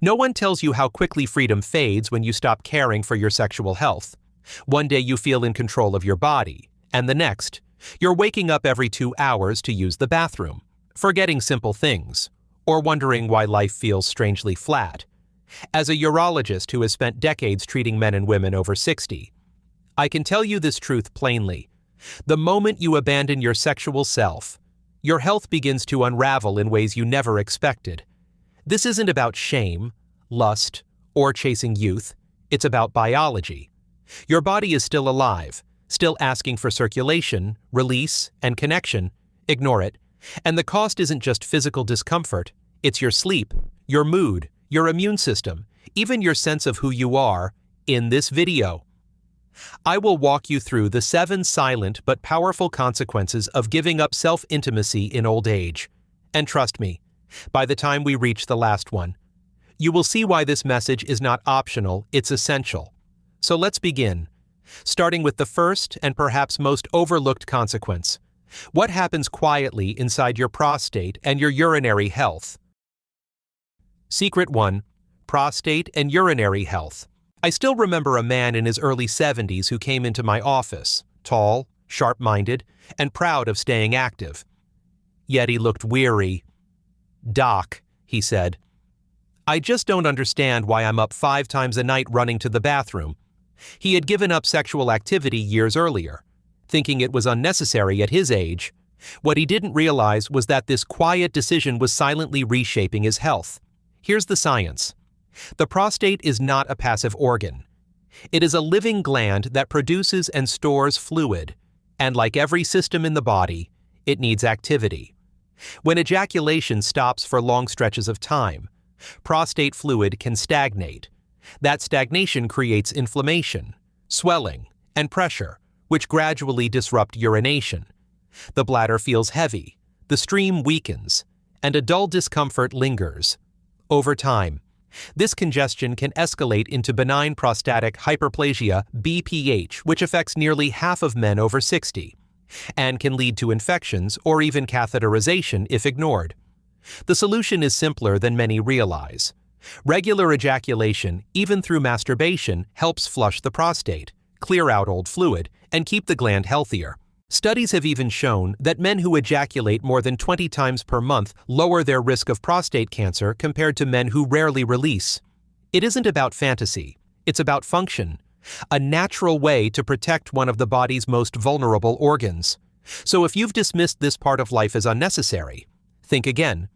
No one tells you how quickly freedom fades when you stop caring for your sexual health. One day you feel in control of your body, and the next, you're waking up every 2 hours to use the bathroom, forgetting simple things, or wondering why life feels strangely flat. As a urologist who has spent decades treating men and women over 60, I can tell you this truth plainly. The moment you abandon your sexual self, your health begins to unravel in ways you never expected. This isn't about shame, lust, or chasing youth. It's about biology. Your body is still alive, still asking for circulation, release, and connection. Ignore it. And the cost isn't just physical discomfort. It's your sleep, your mood, your immune system, even your sense of who you are. In this video, I will walk you through the 7 silent but powerful consequences of giving up self-intimacy in old age. And trust me, by the time we reach the last one, you will see why this message is not optional, it's essential. So let's begin, starting with the first and perhaps most overlooked consequence. What happens quietly inside your prostate and your urinary health? Secret 1. Prostate and urinary health. I still remember a man in his early 70s who came into my office, tall, sharp-minded, and proud of staying active. Yet he looked weary. "Doc," he said, "I just don't understand why I'm up 5 times a night running to the bathroom." He had given up sexual activity years earlier, thinking it was unnecessary at his age. What he didn't realize was that this quiet decision was silently reshaping his health. Here's the science. The prostate is not a passive organ. It is a living gland that produces and stores fluid, and like every system in the body, it needs activity. When ejaculation stops for long stretches of time, prostate fluid can stagnate. That stagnation creates inflammation, swelling, and pressure, which gradually disrupt urination. The bladder feels heavy, the stream weakens, and a dull discomfort lingers. Over time, this congestion can escalate into benign prostatic hyperplasia (BPH), which affects nearly half of men over 60, and can lead to infections or even catheterization if ignored. The solution is simpler than many realize. Regular ejaculation, even through masturbation, helps flush the prostate, clear out old fluid, and keep the gland healthier. Studies have even shown that men who ejaculate more than 20 times per month lower their risk of prostate cancer compared to men who rarely release. It isn't about fantasy, it's about function, a natural way to protect one of the body's most vulnerable organs. So if you've dismissed this part of life as unnecessary, think again.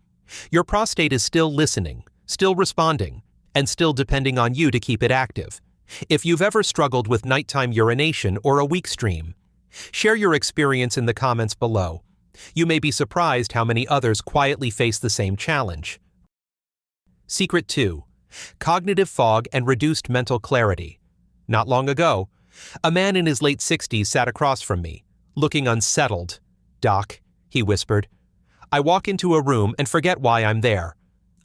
Your prostate is still listening, still responding, and still depending on you to keep it active. If you've ever struggled with nighttime urination or a weak stream, share your experience in the comments below. You may be surprised how many others quietly face the same challenge. Secret 2. Cognitive fog and reduced mental clarity. Not long ago, a man in his late 60s sat across from me, looking unsettled. "Doc," he whispered, "I walk into a room and forget why I'm there.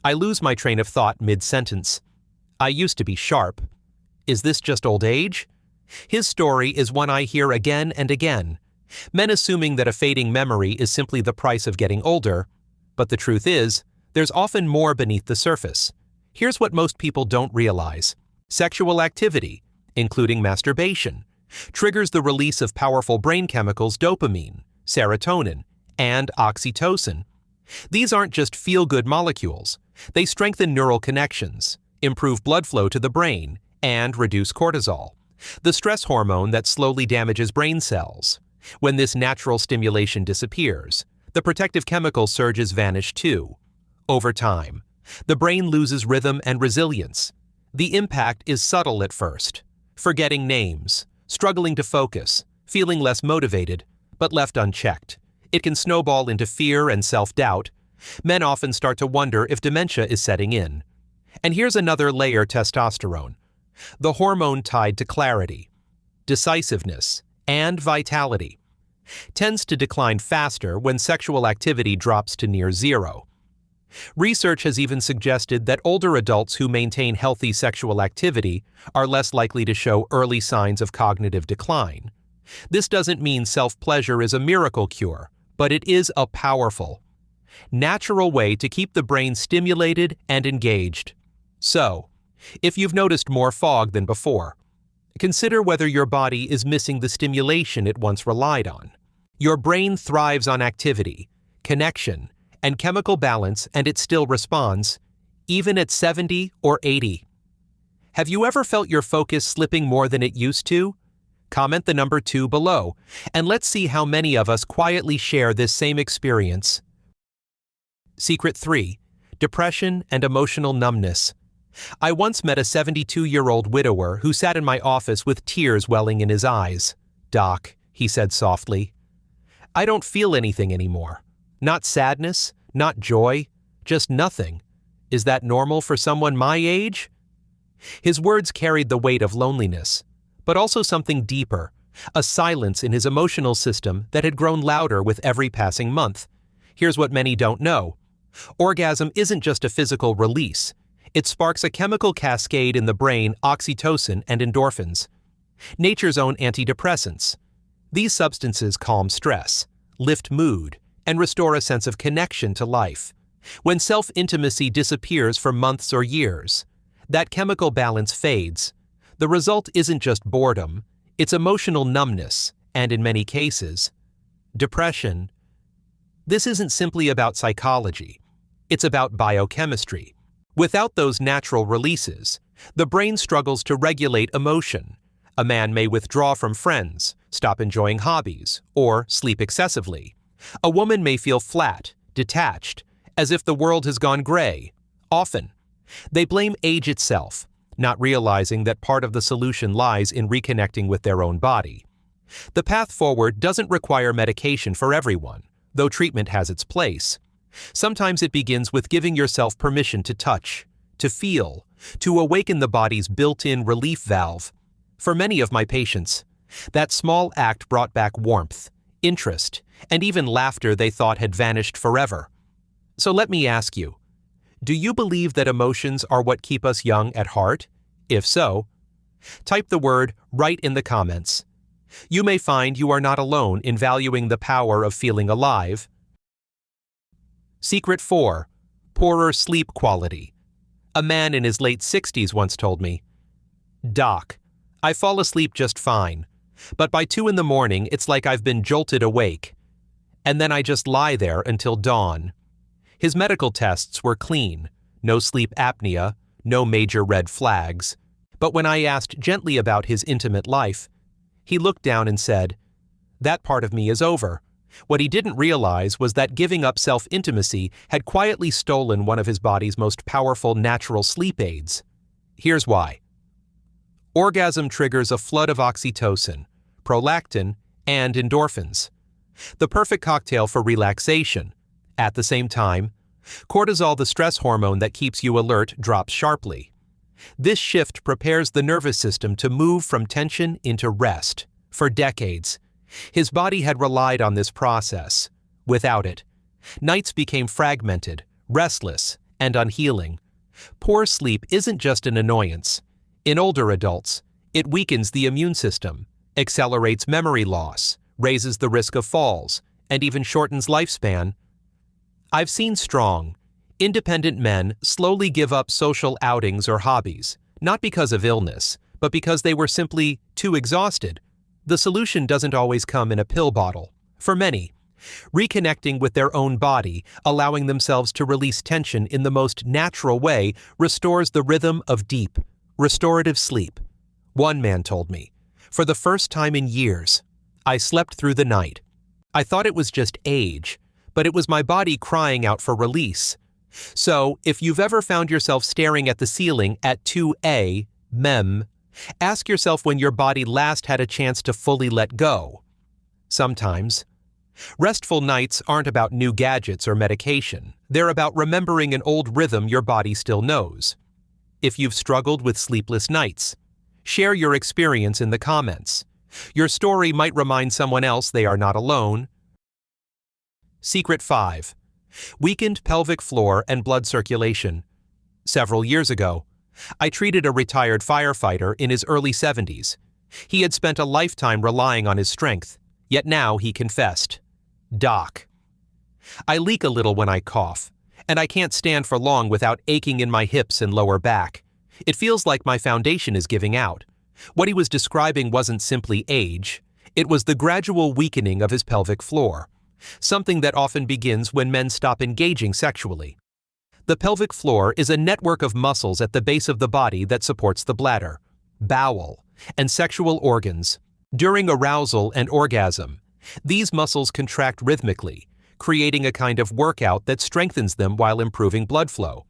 I lose my train of thought mid-sentence. I used to be sharp. Is this just old age?" His story is one I hear again and again. Men assuming that a fading memory is simply the price of getting older. But the truth is, there's often more beneath the surface. Here's what most people don't realize. Sexual activity, including masturbation, triggers the release of powerful brain chemicals dopamine, serotonin, and oxytocin. These aren't just feel-good molecules. They strengthen neural connections, improve blood flow to the brain, and reduce cortisol, the stress hormone that slowly damages brain cells. When this natural stimulation disappears, the protective chemical surges vanish too. Over time, the brain loses rhythm and resilience. The impact is subtle at first, forgetting names, struggling to focus, feeling less motivated, but left unchecked. It can snowball into fear and self-doubt. Men often start to wonder if dementia is setting in. And here's another layer: testosterone, the hormone tied to clarity, decisiveness, and vitality, tends to decline faster when sexual activity drops to near zero. Research has even suggested that older adults who maintain healthy sexual activity are less likely to show early signs of cognitive decline. This doesn't mean self-pleasure is a miracle cure, but it is a powerful, natural way to keep the brain stimulated and engaged. So, if you've noticed more fog than before, consider whether your body is missing the stimulation it once relied on. Your brain thrives on activity, connection, and chemical balance, and it still responds, even at 70 or 80. Have you ever felt your focus slipping more than it used to? Comment the number 2 below, and let's see how many of us quietly share this same experience. Secret 3. Depression and emotional numbness. I once met a 72-year-old widower who sat in my office with tears welling in his eyes. "Doc," he said softly, "I don't feel anything anymore. Not sadness, not joy, just nothing. Is that normal for someone my age?" His words carried the weight of loneliness, but also something deeper, a silence in his emotional system that had grown louder with every passing month. Here's what many don't know. Orgasm isn't just a physical release. It sparks a chemical cascade in the brain, oxytocin and endorphins, nature's own antidepressants. These substances calm stress, lift mood, and restore a sense of connection to life. When self-intimacy disappears for months or years, that chemical balance fades. The result isn't just boredom, it's emotional numbness, and in many cases, depression. This isn't simply about psychology. It's about biochemistry. Without those natural releases, the brain struggles to regulate emotion. A man may withdraw from friends, stop enjoying hobbies, or sleep excessively. A woman may feel flat, detached, as if the world has gone gray. Often, they blame age itself, not realizing that part of the solution lies in reconnecting with their own body. The path forward doesn't require medication for everyone, though treatment has its place. Sometimes it begins with giving yourself permission to touch, to feel, to awaken the body's built-in relief valve. For many of my patients, that small act brought back warmth, interest, and even laughter they thought had vanished forever. So let me ask you, do you believe that emotions are what keep us young at heart? If so, type the word "right" in the comments. You may find you are not alone in valuing the power of feeling alive. Secret 4. Poorer sleep quality. A man in his late 60s once told me, "Doc, I fall asleep just fine, but by 2 in the morning it's like I've been jolted awake. And then I just lie there until dawn." His medical tests were clean, no sleep apnea, no major red flags. But when I asked gently about his intimate life, he looked down and said, "That part of me is over." What he didn't realize was that giving up self-intimacy had quietly stolen one of his body's most powerful natural sleep aids. Here's why. Orgasm triggers a flood of oxytocin, prolactin, and endorphins. The perfect cocktail for relaxation. At the same time, cortisol, the stress hormone that keeps you alert, drops sharply. This shift prepares the nervous system to move from tension into rest. For decades, his body had relied on this process. Without it, nights became fragmented, restless, and unhealing. Poor sleep isn't just an annoyance. In older adults, it weakens the immune system, accelerates memory loss, raises the risk of falls, and even shortens lifespan. I've seen strong, independent men slowly give up social outings or hobbies, not because of illness, but because they were simply too exhausted. The solution doesn't always come in a pill bottle. For many, reconnecting with their own body, allowing themselves to release tension in the most natural way, restores the rhythm of deep, restorative sleep. One man told me, "For the first time in years, I slept through the night. I thought it was just age, but it was my body crying out for release." So, if you've ever found yourself staring at the ceiling at 2 a.m, ask yourself when your body last had a chance to fully let go. Sometimes, restful nights aren't about new gadgets or medication. They're about remembering an old rhythm your body still knows. If you've struggled with sleepless nights, share your experience in the comments. Your story might remind someone else they are not alone. Secret 5. Weakened pelvic floor and blood circulation. Several years ago, I treated a retired firefighter in his early 70s. He had spent a lifetime relying on his strength, yet now he confessed, "Doc, I leak a little when I cough, And I can't stand for long without aching in my hips and lower back. It feels like my foundation is giving out. What he was describing wasn't simply age. It was the gradual weakening of his pelvic floor, something that often begins when men stop engaging sexually. The pelvic floor is a network of muscles at the base of the body that supports the bladder, bowel, and sexual organs. During arousal and orgasm, these muscles contract rhythmically, creating a kind of workout that strengthens them while improving blood flow.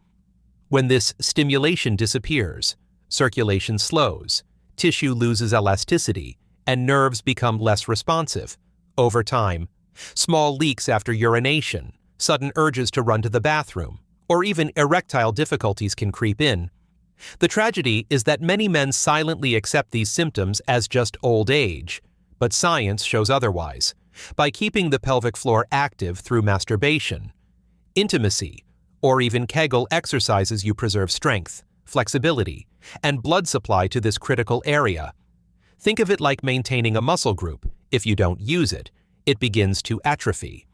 When this stimulation disappears, circulation slows, tissue loses elasticity, and nerves become less responsive. Over time, small leaks after urination, sudden urges to run to the bathroom, or even erectile difficulties can creep in. The tragedy is that many men silently accept these symptoms as just old age, but science shows otherwise. By keeping the pelvic floor active through masturbation, intimacy, or even Kegel exercises, you preserve strength, flexibility, and blood supply to this critical area. Think of it like maintaining a muscle group. If you don't use it, it begins to atrophy.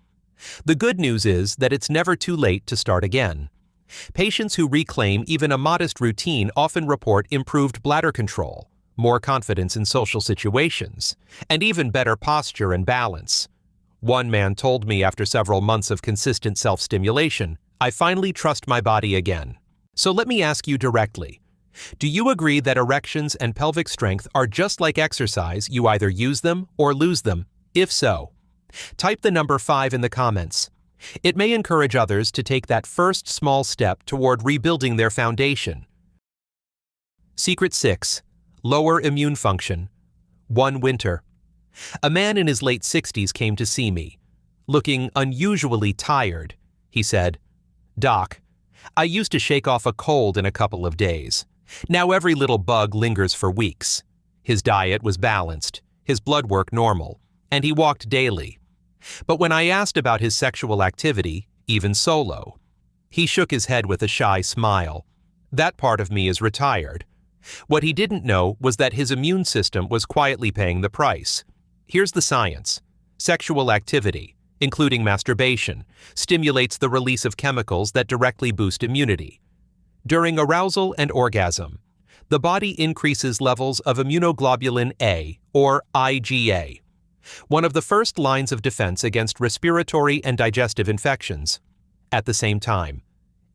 The good news is that it's never too late to start again. Patients who reclaim even a modest routine often report improved bladder control, more confidence in social situations, and even better posture and balance. One man told me after several months of consistent self-stimulation, "I finally trust my body again." So let me ask you directly, do you agree that erections and pelvic strength are just like exercise? You either use them or lose them? If so, type the number 5 in the comments. It may encourage others to take that first small step toward rebuilding their foundation. Secret 6. Lower immune function. One winter, a man in his late 60s came to see me. Looking unusually tired, he said, "Doc, I used to shake off a cold in a couple of days. Now every little bug lingers for weeks." His diet was balanced, his blood work normal, and he walked daily. But when I asked about his sexual activity, even solo, he shook his head with a shy smile. That part of me is retired. What he didn't know was that his immune system was quietly paying the price. Here's the science. Sexual activity, including masturbation, stimulates the release of chemicals that directly boost immunity. During arousal and orgasm, the body increases levels of immunoglobulin A, or IgA, one of the first lines of defense against respiratory and digestive infections. At the same time,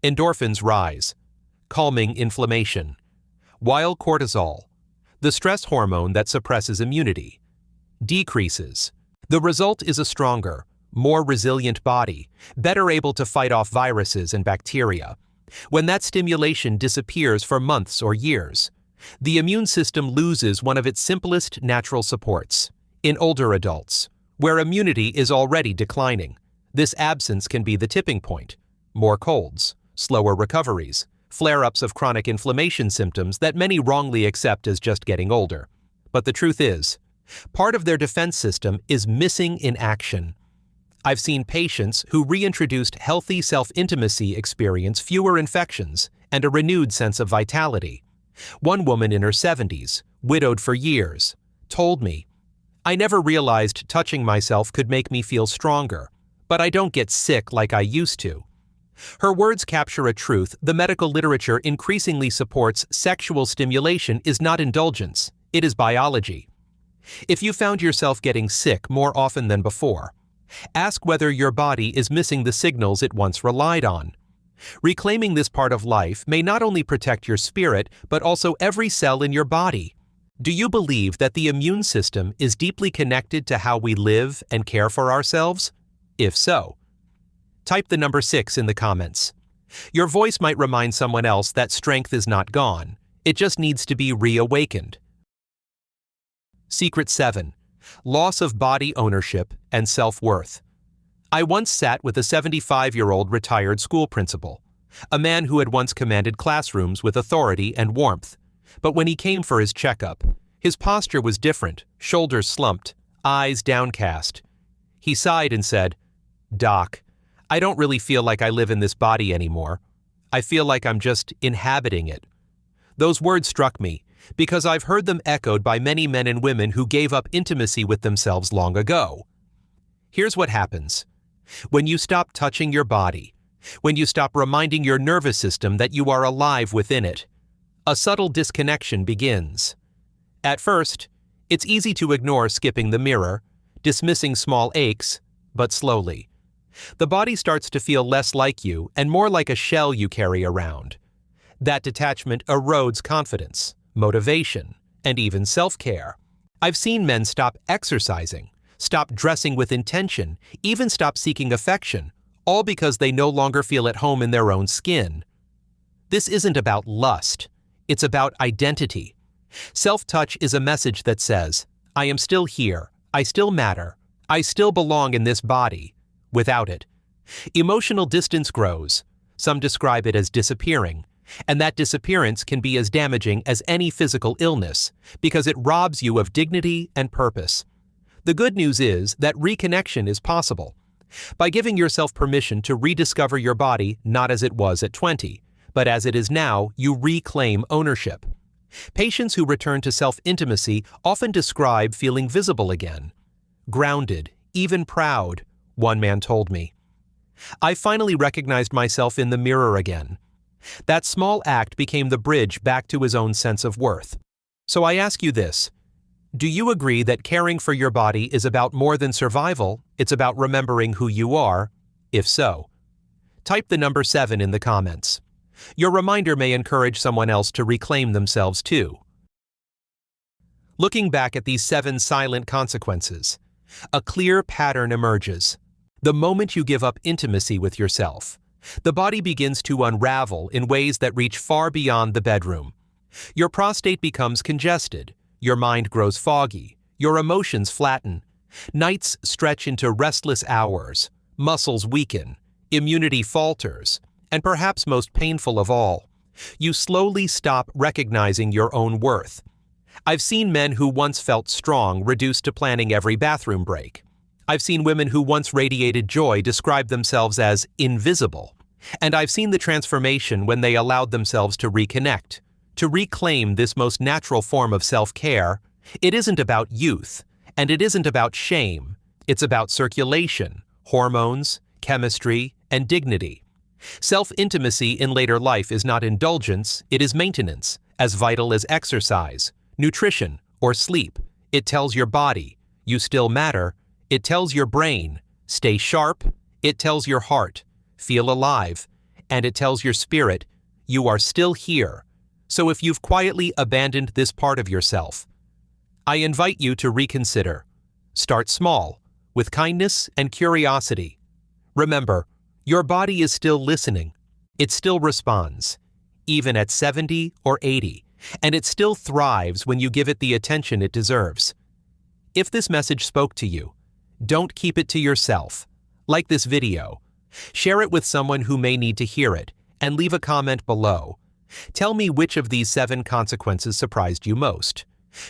endorphins rise, calming inflammation, while cortisol, the stress hormone that suppresses immunity, decreases. The result is a stronger, more resilient body, better able to fight off viruses and bacteria. When that stimulation disappears for months or years, the immune system loses one of its simplest natural supports. In older adults, where immunity is already declining, this absence can be the tipping point. More colds, slower recoveries, flare-ups of chronic inflammation symptoms that many wrongly accept as just getting older. But the truth is, part of their defense system is missing in action. I've seen patients who reintroduced healthy self-intimacy experience fewer infections and a renewed sense of vitality. One woman in her 70s, widowed for years, told me, "I never realized touching myself could make me feel stronger, but I don't get sick like I used to." Her words capture a truth the medical literature increasingly supports. Sexual stimulation is not indulgence, it is biology. If you found yourself getting sick more often than before, ask whether your body is missing the signals it once relied on. Reclaiming this part of life may not only protect your spirit, but also every cell in your body. Do you believe that the immune system is deeply connected to how we live and care for ourselves? If so, type the number 6 in the comments. Your voice might remind someone else that strength is not gone. It just needs to be reawakened. Secret 7. Loss of body ownership and self-worth. I once sat with a 75-year-old retired school principal, a man who had once commanded classrooms with authority and warmth. But when he came for his checkup, his posture was different, shoulders slumped, eyes downcast. He sighed and said, "Doc, I don't really feel like I live in this body anymore. I feel like I'm just inhabiting it." Those words struck me, because I've heard them echoed by many men and women who gave up intimacy with themselves long ago. Here's what happens. When you stop touching your body, when you stop reminding your nervous system that you are alive within it. A subtle disconnection begins. At first, it's easy to ignore skipping the mirror, dismissing small aches, but slowly. The body starts to feel less like you and more like a shell you carry around. That detachment erodes confidence, motivation, and even self-care. I've seen men stop exercising, stop dressing with intention, even stop seeking affection, all because they no longer feel at home in their own skin. This isn't about lust. It's about identity. Self-touch is a message that says, I am still here, I still matter, I still belong in this body. Without it, emotional distance grows. Some describe it as disappearing, and that disappearance can be as damaging as any physical illness because it robs you of dignity and purpose. The good news is that reconnection is possible. By giving yourself permission to rediscover your body not as it was at 20, but as it is now, you reclaim ownership. Patients who return to self-intimacy often describe feeling visible again, grounded, even proud, one man told me. I finally recognized myself in the mirror again. That small act became the bridge back to his own sense of worth. So I ask you this. Do you agree that caring for your body is about more than survival? It's about remembering who you are? If so, type the number 7 in the comments. Your reminder may encourage someone else to reclaim themselves too. Looking back at these 7 silent consequences, a clear pattern emerges. The moment you give up intimacy with yourself, the body begins to unravel in ways that reach far beyond the bedroom. Your prostate becomes congested, your mind grows foggy, your emotions flatten, nights stretch into restless hours, muscles weaken, immunity falters, and perhaps most painful of all, you slowly stop recognizing your own worth. I've seen men who once felt strong reduced to planning every bathroom break. I've seen women who once radiated joy describe themselves as invisible. And I've seen the transformation when they allowed themselves to reconnect, to reclaim this most natural form of self-care. It isn't about youth, and it isn't about shame. It's about circulation, hormones, chemistry, and dignity. Self-intimacy in later life is not indulgence, it is maintenance, as vital as exercise, nutrition, or sleep. It tells your body, you still matter. It tells your brain, stay sharp. It tells your heart, feel alive. And it tells your spirit, you are still here. So if you've quietly abandoned this part of yourself, I invite you to reconsider. Start small, with kindness and curiosity. Remember, your body is still listening. It still responds, even at 70 or 80, and it still thrives when you give it the attention it deserves. If this message spoke to you, don't keep it to yourself. Like this video. Share it with someone who may need to hear it, and leave a comment below. Tell me which of these 7 consequences surprised you most.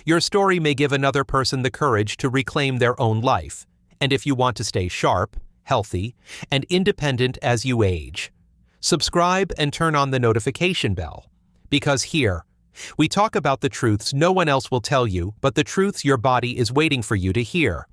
Your story may give another person the courage to reclaim their own life. And if you want to stay sharp, healthy, and independent as you age, subscribe and turn on the notification bell. Because here, we talk about the truths no one else will tell you, but the truths your body is waiting for you to hear.